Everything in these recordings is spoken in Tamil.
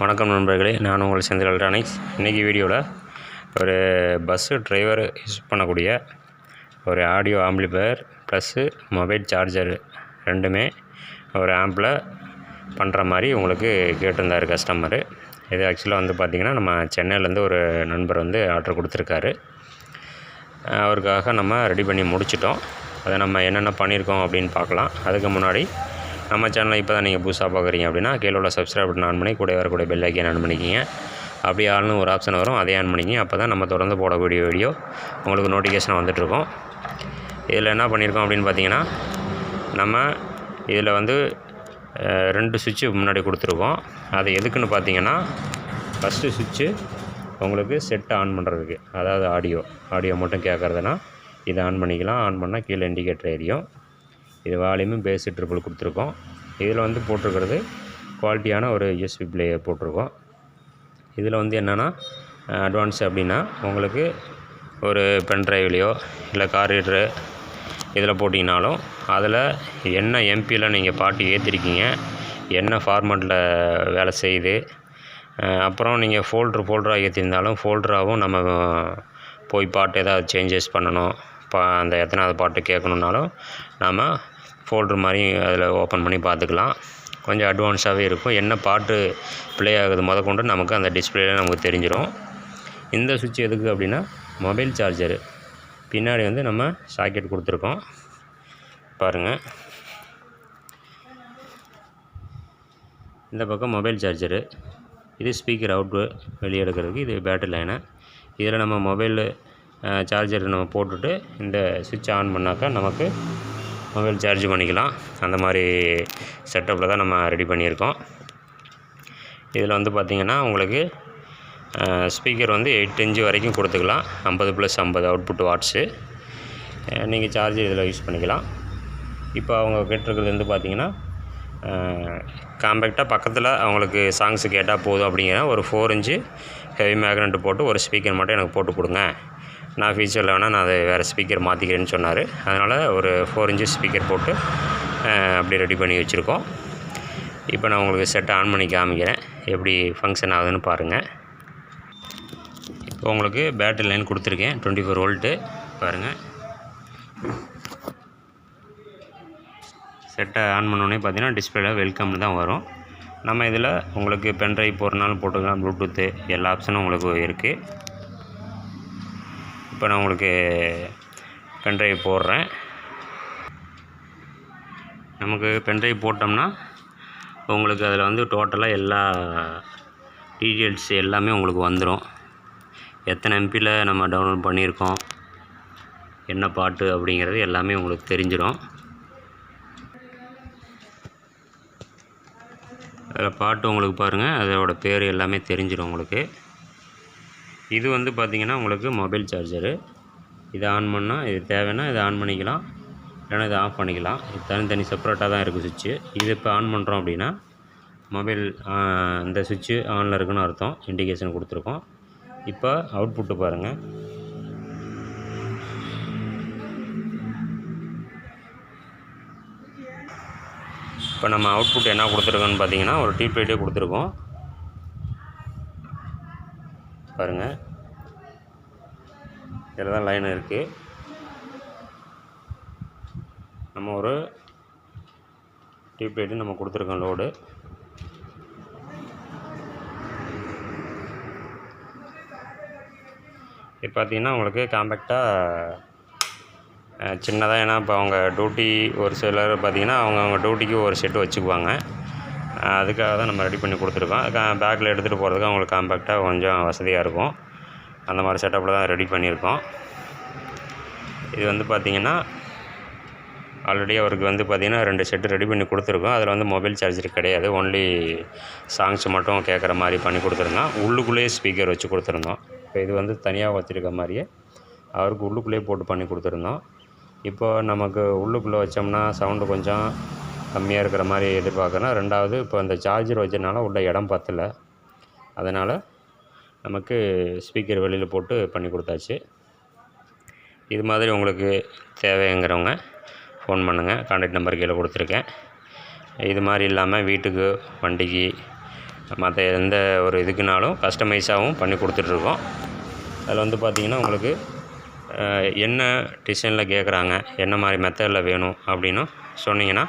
வணக்கம் நண்பர்களே, நான் உங்கள் செந்தில் எலக்ட்ரானிக்ஸ். இன்றைக்கி வீடியோவில் ஒரு பஸ்ஸு டிரைவர் யூஸ் பண்ணக்கூடிய ஒரு audio amplifier plus mobile charger ரெண்டுமே ஒரு ஆம்பில் பண்ணுற மாதிரி உங்களுக்கு கேட்டிருந்தார் கஸ்டமரு. இது ஆக்சுவலாக வந்து பார்த்திங்கன்னா நம்ம சென்னையிலேருந்து ஒரு நண்பர் வந்து ஆர்டர் கொடுத்துருக்காரு. அவருக்காக நம்ம ரெடி பண்ணி முடிச்சிட்டோம். அதை நம்ம என்னென்ன பண்ணியிருக்கோம் அப்படின்னு பார்க்கலாம். அதுக்கு முன்னாடி நம்ம சேனலை இப்போ தான் நீங்கள் புதுசாக பார்க்குறீங்க அப்படின்னா கீழே உள்ள சப்ஸ்கிரைப் பட்டன் ஆன் பண்ணி கூட வரக்கூடிய பெல் ஐக்கான் ஆன் பண்ணிக்கிங்க. அப்படி ஆள்னு ஒரு ஆப்ஷன் வரும், அதே ஆன் பண்ணிக்கிங்க. அப்போ தான் நம்ம தொடர்ந்து போடக்கூடிய வீடியோ உங்களுக்கு நோட்டிஃபிகேஷன் வந்துட்டுருக்கோம். இதில் என்ன பண்ணியிருக்கோம் அப்படின்னு பார்த்தீங்கன்னா, நம்ம இதில் வந்து 2 சுவிட்சு முன்னாடி கொடுத்துருக்கோம். அது எதுக்குன்னு பார்த்தீங்கன்னா, ஃபஸ்ட்டு சுவிட்சு உங்களுக்கு செட்டை ஆன் பண்ணுறதுக்கு, அதாவது ஆடியோ மட்டும் கேட்குறதுனா இதை ஆன் பண்ணிக்கலாம். ஆன் பண்ணால் கீழே இண்டிகேட்டர் எரியும். இது வால்யூமு பேஸு ட்ரிபிள் கொடுத்துருக்கோம். இதில் வந்து போட்டிருக்கிறது குவாலிட்டியான ஒரு யூஎஸ்பி பிளேயர் போட்டிருக்கோம். இதில் வந்து என்னென்னா அட்வான்ஸ் அப்படின்னா, உங்களுக்கு ஒரு பென்ட்ரைவ்லேயோ இல்லை கார் ரீடரு இதில் போட்டிங்கனாலும் அதில் என்ன எம்பியில் நீங்கள் பாட்டு ஏற்றிருக்கீங்க, என்ன ஃபார்மேட்டில் வேலை செய்யுது, அப்புறம் நீங்கள் ஃபோல்டராக ஏற்றிருந்தாலும் ஃபோல்டராகவும் நம்ம போய் பாட்டு ஏதாவது சேஞ்சஸ் பண்ணணும், அந்த எத்தனாவது பாட்டு கேட்கணுன்னாலும் நாம் ஃபோல்டர் மாதிரி அதில் ஓப்பன் பண்ணி பார்த்துக்கலாம். கொஞ்சம் அட்வான்ஸாகவே இருக்கும். என்ன பாட்டு ப்ளே ஆகுது முதற்கொண்டு நமக்கு அந்த டிஸ்பிளேயில் நமக்கு தெரிஞ்சிடும். இந்த சுவிட்ச் எதுக்கு அப்படின்னா, மொபைல் சார்ஜரு பின்னாடி வந்து நம்ம சாக்கெட் கொடுத்துருக்கோம் பாருங்கள். இந்த பக்கம் மொபைல் சார்ஜரு, இது ஸ்பீக்கர் அவுட்டு வெளியே எடுக்கிறதுக்கு, இது பேட்டரி லைனு. இதில் நம்ம மொபைல் சார்ஜர் நம்ம போட்டுட்டு இந்த சுவிட்ச் ஆன் பண்ணாக்கா நமக்கு மொபைல் சார்ஜ் பண்ணிக்கலாம். அந்த மாதிரி செட்டப்பில் தான் நம்ம ரெடி பண்ணியிருக்கோம். இதில் வந்து பார்த்திங்கன்னா உங்களுக்கு ஸ்பீக்கர் வந்து 8 இன்ச்சு வரைக்கும் கொடுத்துக்கலாம். 50+50 அவுட்புட் வாட்ஸு நீங்கள் சார்ஜ் இதில் யூஸ் பண்ணிக்கலாம். இப்போ அவங்க கேட்டிருக்கிறது வந்து பார்த்திங்கன்னா, காம்பேக்டாக பக்கத்தில் அவங்களுக்கு சாங்ஸு கேட்டால் போதும் அப்படிங்கிற ஒரு 4 இன்ச்சு ஹெவி மேக்னெட் போட்டு ஒரு ஸ்பீக்கர் மட்டும் எனக்கு போட்டு கொடுங்க, நான் ஃபியூச்சரில் வேணால் நான் அதை வேறு ஸ்பீக்கர் மாற்றிக்கிறேன்னு சொன்னார். அதனால் ஒரு 4 இன்ச்சு ஸ்பீக்கர் போட்டு அப்படி ரெடி பண்ணி வச்சுருக்கோம். இப்போ நான் உங்களுக்கு செட்டை ஆன் பண்ணி காமிக்கிறேன், எப்படி ஃபங்க்ஷன் ஆகுதுன்னு பாருங்கள். இப்போ உங்களுக்கு பேட்டரி லைன் கொடுத்துருக்கேன், 24 வோல்ட்டு பாருங்கள். செட்டை ஆன் பண்ணோடனே பார்த்தீங்கன்னா டிஸ்பிளேயில் வெல்கம்னு தான் வரும். நம்ம இதில் உங்களுக்கு பென்ட்ரைவ் போடுறனாலும் போட்டுக்கலாம், ப்ளூடூத்து எல்லா ஆப்ஷனும் உங்களுக்கு இருக்குது. இப்போ நான் உங்களுக்கு பென்ட்ரைவ் போடுறேன். நமக்கு பென்ட்ரைவ் போட்டோம்னா உங்களுக்கு அதில் வந்து டோட்டலாக எல்லா டீட்டெயில்ஸ் எல்லாமே உங்களுக்கு வந்துடும். எத்தனை எம்பியில் நம்ம டவுன்லோட் பண்ணியிருக்கோம், என்ன பாட்டு அப்படிங்கிறது எல்லாமே உங்களுக்கு தெரிஞ்சிடும். அதில் பாட்டு உங்களுக்கு பாருங்கள், அதோட பேர் எல்லாமே தெரிஞ்சிடும் உங்களுக்கு. இது வந்து பார்த்திங்கன்னா உங்களுக்கு மொபைல் சார்ஜரு. இதை ஆன் பண்ணால் இது தேவைன்னா இதை ஆன் பண்ணிக்கலாம், இல்லைனா இதை ஆஃப் பண்ணிக்கலாம். இது தனித்தனி செப்பரேட்டாக தான் இருக்குது சுவிட்சு. இது இப்போ ஆன் பண்ணுறோம் அப்படின்னா மொபைல் இந்த சுவிட்சு ஆனில் இருக்குன்னு அர்த்தம், இண்டிகேஷன் கொடுத்துருக்கோம். இப்போ அவுட்புட்டு பாருங்கள். இப்போ நம்ம அவுட்புட் என்ன கொடுத்துருக்கோன்னு பார்த்தீங்கன்னா, ஒரு டியூப் லைட்டே கொடுத்துருக்கோம் பாருங்கள். இதில் தான் லைன் இருக்குது. நம்ம ஒரு டியூப் லைட்டு நம்ம கொடுத்துருக்கோம் லோடு. இது பார்த்திங்கன்னா உங்களுக்கு காம்பேக்டாக சின்னதாக, ஏன்னா இப்போ அவங்க டியூட்டி ஒரு சிலர் பார்த்திங்கன்னா அவங்க டியூட்டிக்கு ஒரு செட்டு வச்சுக்குவாங்க. அதுக்காக தான் நம்ம ரெடி பண்ணி கொடுத்துருக்கோம். பேக்கில் எடுத்துகிட்டு போகிறதுக்கு அவங்களுக்கு காம்பேக்டாக கொஞ்சம் வசதியாக இருக்கும். அந்த மாதிரி செட்டப்பில் தான் ரெடி பண்ணியிருக்கோம். இது வந்து பார்த்திங்கன்னா ஆல்ரெடி அவருக்கு வந்து பார்த்திங்கன்னா 2 செட்டு ரெடி பண்ணி கொடுத்துருக்கோம். அதில் வந்து மொபைல் சார்ஜர் கிடையாது, ஒன்லி சாங்ஸ் மட்டும் கேட்குற மாதிரி பண்ணி கொடுத்துருந்தோம். உள்ளுக்குள்ளேயே ஸ்பீக்கர் வச்சு கொடுத்துருந்தோம். இப்போ இது வந்து தனியாக வச்சுருக்க மாதிரியே அவருக்கு உள்ளுக்குள்ளேயே போட்டு பண்ணி கொடுத்துருந்தோம். இப்போ நமக்கு உள்ளுக்குள்ளே வச்சோம்னா சவுண்டு கொஞ்சம் கம்மியாக இருக்கிற மாதிரி எதிர்பார்க்குறோம். 2வது இப்போ இந்த சார்ஜர் வச்சதுனால உள்ள இடம் பத்தலை, அதனால் நமக்கு ஸ்பீக்கர் வெளியில் போட்டு பண்ணி கொடுத்தாச்சு. இது மாதிரி உங்களுக்கு தேவைங்கிறவங்க ஃபோன் பண்ணுங்கள், கான்டாக்ட் நம்பர் கீழே கொடுத்துருக்கேன். இது மாதிரி இல்லாமல் வீட்டுக்கு, வண்டிக்கு, மற்ற எந்த ஒரு இதுக்குனாலும் கஸ்டமைஸாகவும் பண்ணி கொடுத்துட்ருக்கோம். அதில் வந்து பார்த்திங்கன்னா உங்களுக்கு என்ன டிசைனில் கேட்குறாங்க, என்ன மாதிரி மெத்தடில் வேணும் அப்படின்னு சொன்னிங்கன்னா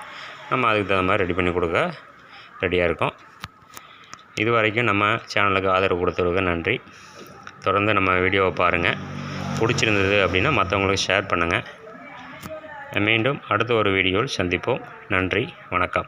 நம்ம அதுக்கு தகுந்த மாதிரி ரெடி பண்ணி கொடுக்க ரெடியாக இருக்கோம். இது வரைக்கும் நம்ம சேனலுக்கு ஆதரவு கொடுத்தவருக்கு நன்றி. தொடர்ந்து நம்ம வீடியோவை பாருங்கள். பிடிச்சிருந்தது அப்படின்னா மற்றவங்களுக்கு ஷேர் பண்ணுங்கள். மீண்டும் அடுத்த ஒரு வீடியோவில் சந்திப்போம். நன்றி, வணக்கம்.